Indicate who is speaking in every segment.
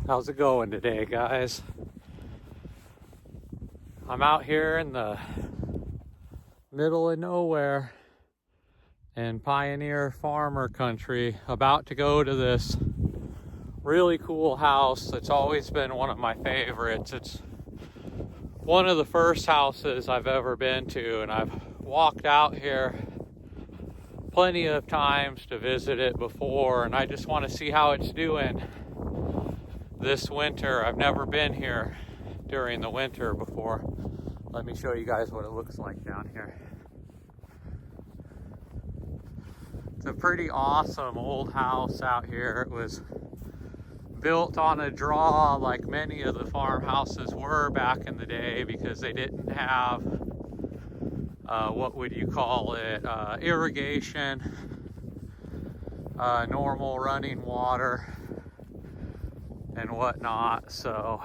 Speaker 1: How's it going today, guys? I'm out here in the middle of nowhere in pioneer farmer country, about to go to this really cool house that's always been one of my favorites. It's one of the first houses I've ever been to, and I've walked out here plenty of times to visit it before, and I just want to see how it's doing this winter. I've never been here during the winter before. Let me show you guys what it looks like down here. It's a pretty awesome old house out here. It was built on a draw like many of the farmhouses were back in the day, because they didn't have what would you call it, irrigation, normal running water and whatnot. So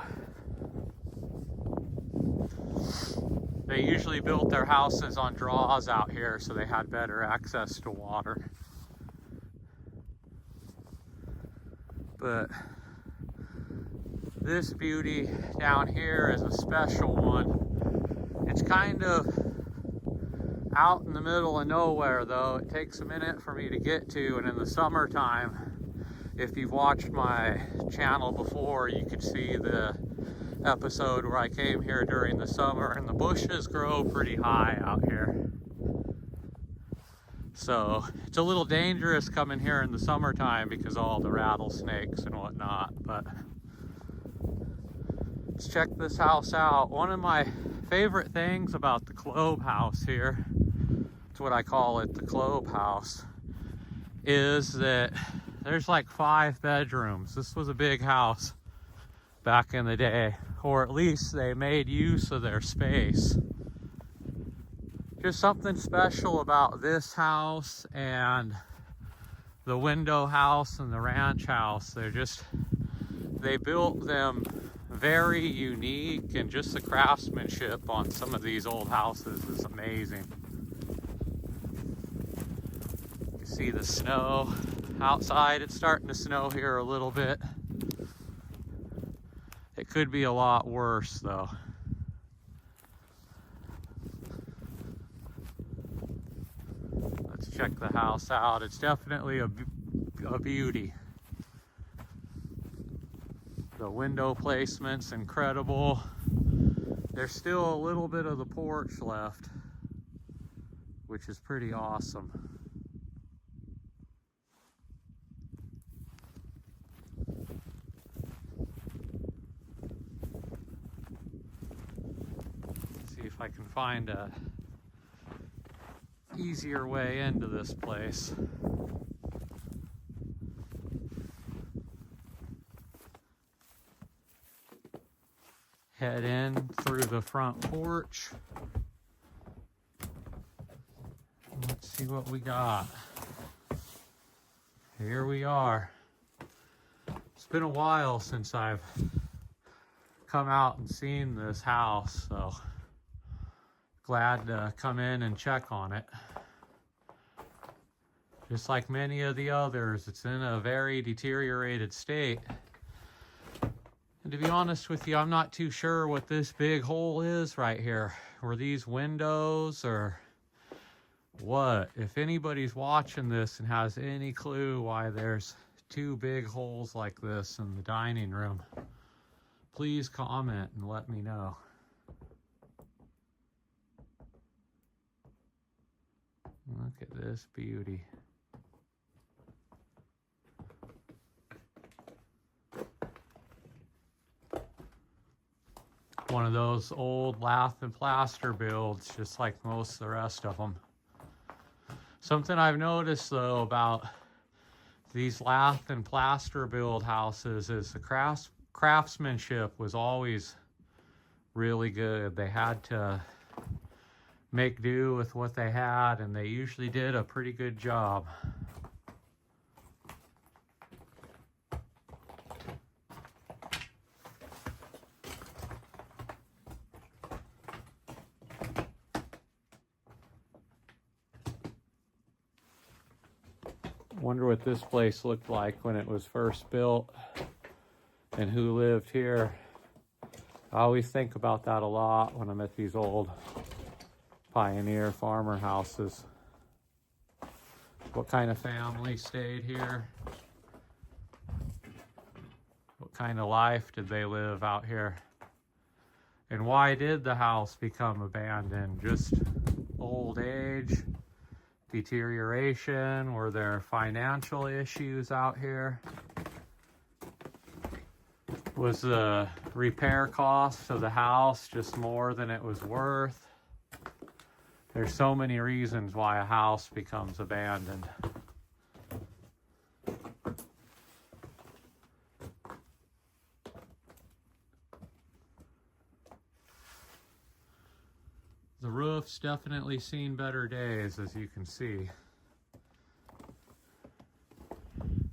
Speaker 1: they usually built their houses on draws out here, so they had better access to water. But this beauty down here is a special one. It's kind of out in the middle of nowhere, though. It takes a minute for me to get to, and in the summertime, if you've watched my channel before, you could see the episode where I came here during the summer, and the bushes grow pretty high out here. So it's a little dangerous coming here in the summertime because of all the rattlesnakes and whatnot. But let's check this house out. One of my favorite things about the Klobe house here, it's what I call it, the Klobe house, is that there's like 5 bedrooms. This was a big house back in the day, or at least they made use of their space. Just something special about this house and the window house and the ranch house. They built them very unique, and just the craftsmanship on some of these old houses is amazing. You see the snow outside. It's starting to snow here a little bit. It could be a lot worse though. Let's check the house out. It's definitely a beauty. The window placement's incredible. There's still a little bit of the porch left, which is pretty awesome. See if I can find a easier way into this place. Head in through the front porch. Let's see what we got. Here we are. It's been a while since I've come out and seen this house, so glad to come in and check on it. Just like many of the others, it's in a very deteriorated state. And to be honest with you, I'm not too sure what this big hole is right here. Were these windows or what? If anybody's watching this and has any clue why there's 2 big holes like this in the dining room, please comment and let me know. Look at this beauty. One of those old lath and plaster builds, just like most of the rest of them. Something I've noticed though about these lath and plaster build houses is the craftsmanship was always really good. They had to make do with what they had, and they usually did a pretty good job. Wonder what this place looked like when it was first built. and who lived here. I always think about that a lot when I'm at these old pioneer farmer houses. What kind of family stayed here? What kind of life did they live out here? And why did the house become abandoned? Just old age, deterioration? Were there financial issues out here? Was the repair cost of the house just more than it was worth? There's so many reasons why a house becomes abandoned. The roof's definitely seen better days, as you can see.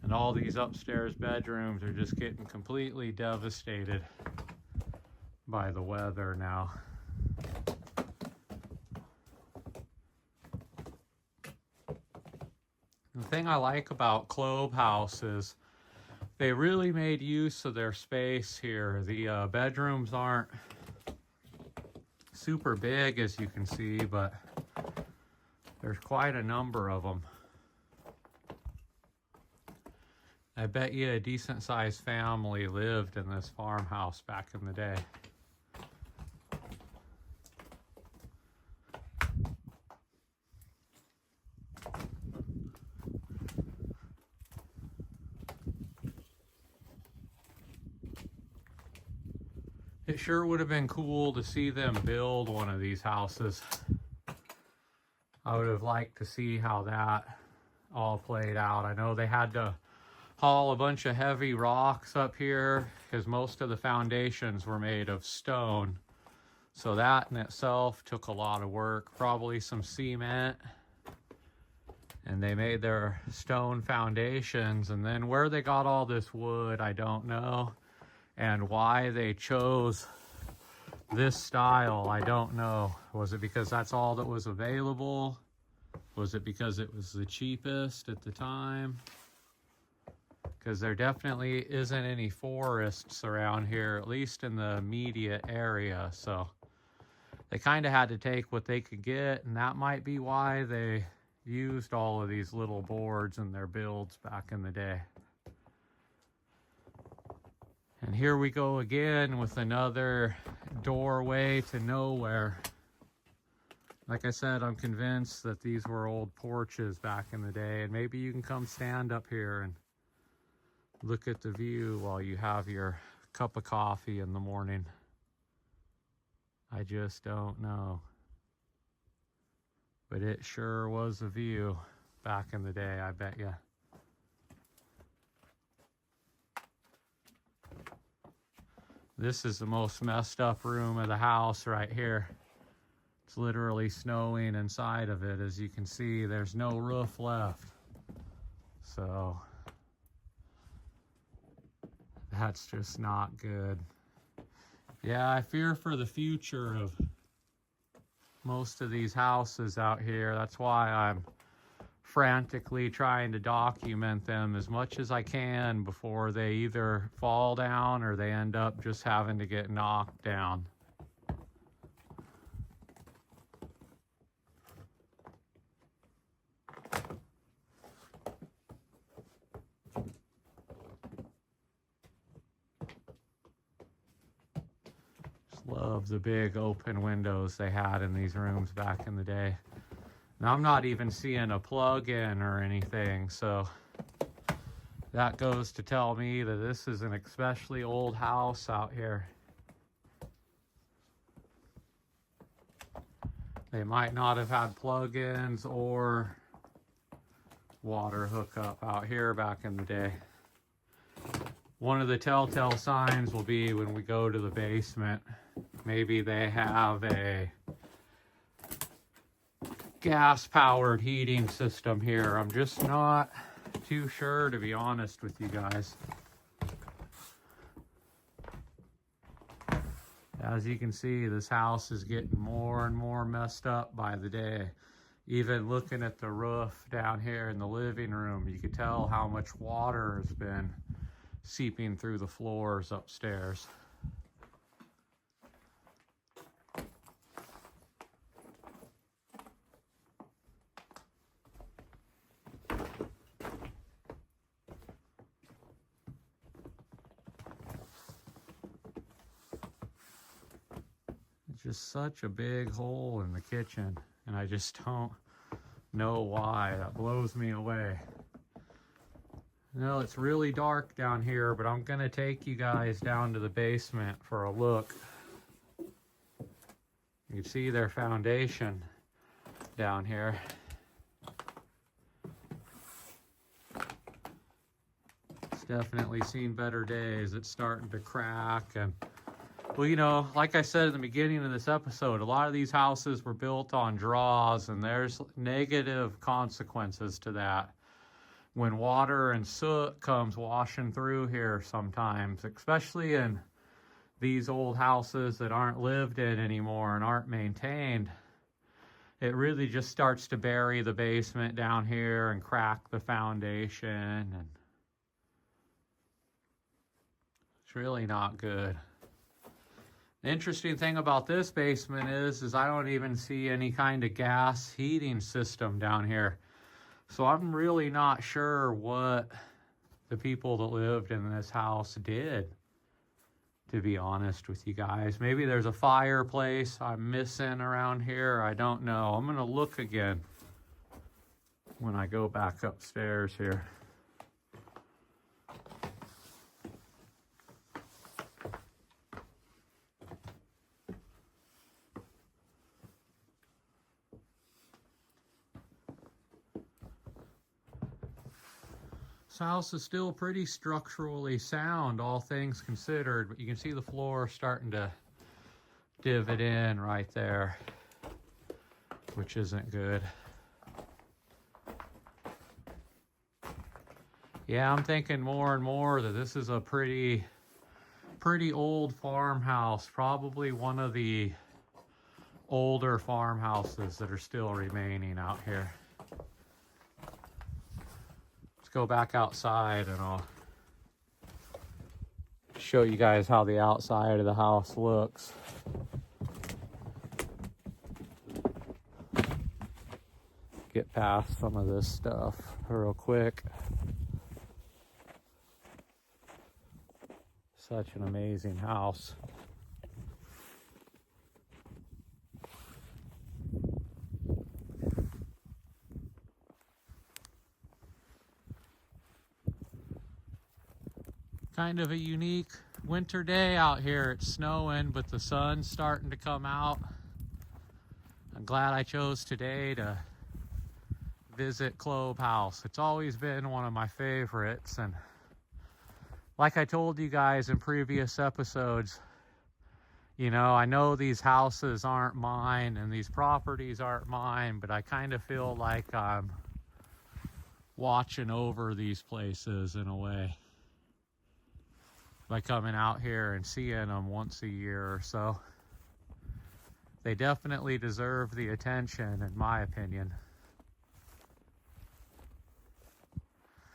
Speaker 1: And all these upstairs bedrooms are just getting completely devastated by the weather now. The thing I like about Klobe House is they really made use of their space here. The bedrooms aren't super big, as you can see, but there's quite a number of them. I bet you a decent sized family lived in this farmhouse back in the day. It sure would have been cool to see them build one of these houses. I would have liked to see how that all played out. I know they had to haul a bunch of heavy rocks up here because most of the foundations were made of stone. So that in itself took a lot of work, probably some cement. And they made their stone foundations, and then where they got all this wood, I don't know. And why they chose this style, I don't know. Was it because that's all that was available? Was it because it was the cheapest at the time? Because there definitely isn't any forests around here, at least in the immediate area. So they kind of had to take what they could get, and that might be why they used all of these little boards in their builds back in the day. And here we go again with another doorway to nowhere. Like I said, I'm convinced that these were old porches back in the day, and maybe you can come stand up here and look at the view while you have your cup of coffee in the morning. I just don't know. But it sure was a view back in the day, I bet you. This is the most messed up room of the house right here. It's literally snowing inside of it. As you can see, there's no roof left. So that's just not good. Yeah, I fear for the future of most of these houses out here. That's why I'm frantically trying to document them as much as I can before they either fall down or they end up just having to get knocked down. Just love the big open windows they had in these rooms back in the day. Now, I'm not even seeing a plug-in or anything, so that goes to tell me that this is an especially old house out here. They might not have had plug-ins or water hookup out here back in the day. One of the telltale signs will be when we go to the basement. Maybe they have a gas-powered heating system here. I'm just not too sure, to be honest with you guys. As you can see, this house is getting more and more messed up by the day. Even looking at the roof down here in the living room, you can tell how much water has been seeping through the floors upstairs. It's just such a big hole in the kitchen, and I just don't know why. That blows me away. No, it's really dark down here, but I'm gonna take you guys down to the basement for a look. You can see their foundation down here. It's definitely seen better days. It's starting to crack, and well, you know, like I said in the beginning of this episode, a lot of these houses were built on draws, and there's negative consequences to that. When water and soot comes washing through here sometimes, especially in these old houses that aren't lived in anymore and aren't maintained, it really just starts to bury the basement down here and crack the foundation, and it's really not good. The interesting thing about this basement is I don't even see any kind of gas heating system down here. So I'm really not sure what the people that lived in this house did, to be honest with you guys. Maybe there's a fireplace I'm missing around here. I don't know. I'm going to look again when I go back upstairs here. This house is still pretty structurally sound, all things considered, but you can see the floor starting to divot in right there, which isn't good. Yeah, I'm thinking more and more that this is a pretty old farmhouse, probably one of the older farmhouses that are still remaining out here. Go back outside and I'll show you guys how the outside of the house looks. Get past some of this stuff real quick. Such an amazing house. Kind of a unique winter day out here. It's snowing, but the sun's starting to come out. I'm glad I chose today to visit Klobe House. It's always been one of my favorites, and like I told you guys in previous episodes, you know, I know these houses aren't mine and these properties aren't mine, but I kind of feel like I'm watching over these places in a way, by coming out here and seeing them once a year or so. They definitely deserve the attention, in my opinion.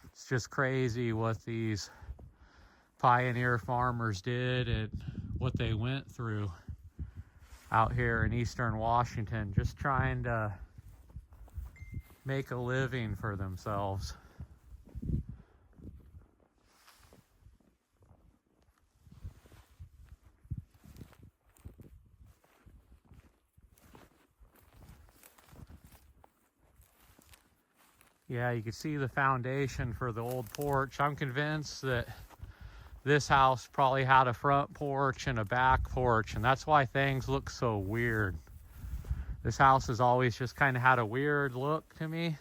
Speaker 1: It's just crazy what these pioneer farmers did and what they went through out here in eastern Washington, just trying to make a living for themselves. Yeah, you can see the foundation for the old porch. I'm convinced that this house probably had a front porch and a back porch, and that's why things look so weird. This house has always just kind of had a weird look to me,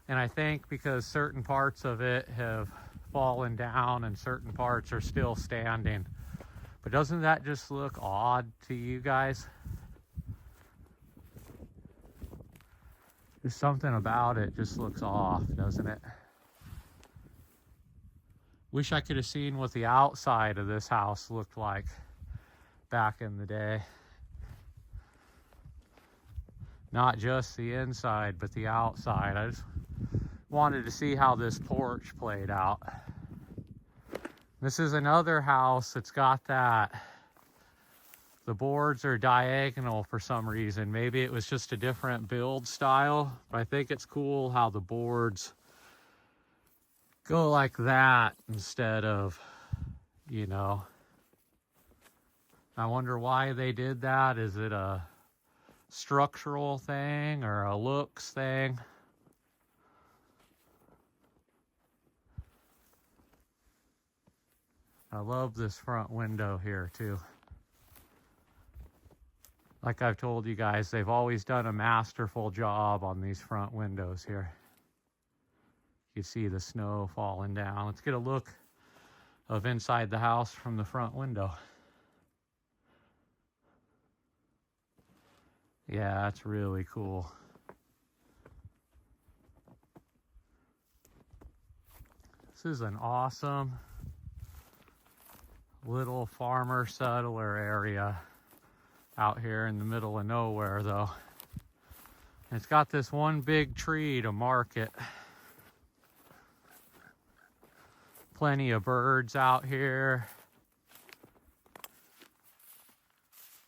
Speaker 1: and I think because certain parts of it have fallen down and certain parts are still standing. But doesn't that just look odd to you guys? There's something about it just looks off, doesn't it? Wish I could have seen what the outside of this house looked like back in the day. Not just the inside, but the outside. I just wanted to see how this porch played out. This is another house that's got that. The boards are diagonal for some reason. Maybe it was just a different build style, but I think it's cool how the boards go like that instead of, you know. I wonder why they did that. Is it a structural thing or a looks thing? I love this front window here too. Like I've told you guys, they've always done a masterful job on these front windows here. You see the snow falling down. Let's get a look of inside the house from the front window. Yeah, that's really cool. This is an awesome little farmer settler area out here in the middle of nowhere though. And it's got this one big tree to mark it. Plenty of birds out here.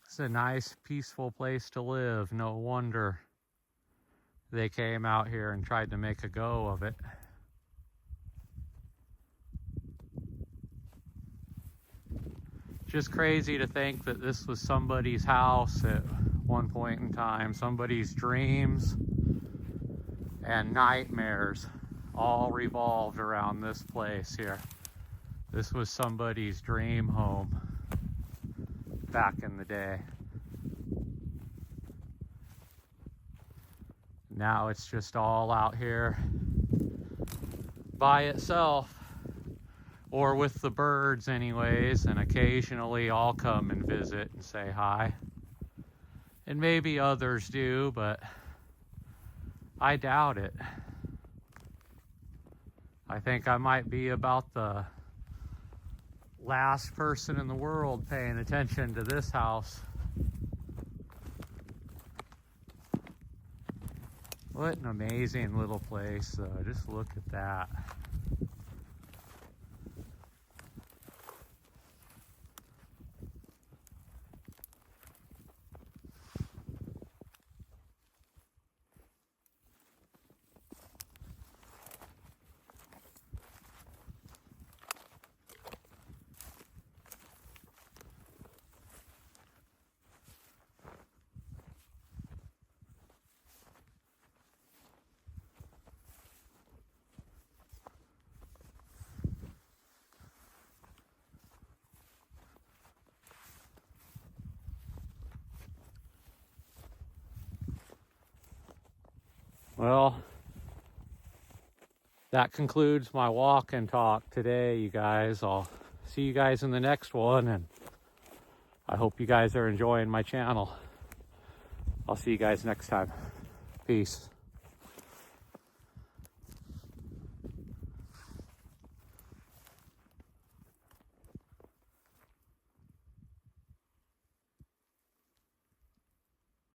Speaker 1: It's a nice, peaceful place to live. No wonder they came out here and tried to make a go of it. Just crazy to think that this was somebody's house at one point in time. Somebody's dreams and nightmares all revolved around this place here. This was somebody's dream home back in the day. Now it's just all out here by itself, or with the birds anyways, and occasionally I'll come and visit and say hi. And maybe others do, but I doubt it. I think I might be about the last person in the world paying attention to this house. What an amazing little place though. Just look at that. Well, that concludes my walk and talk today, you guys. I'll see you guys in the next one, and I hope you guys are enjoying my channel. I'll see you guys next time. Peace.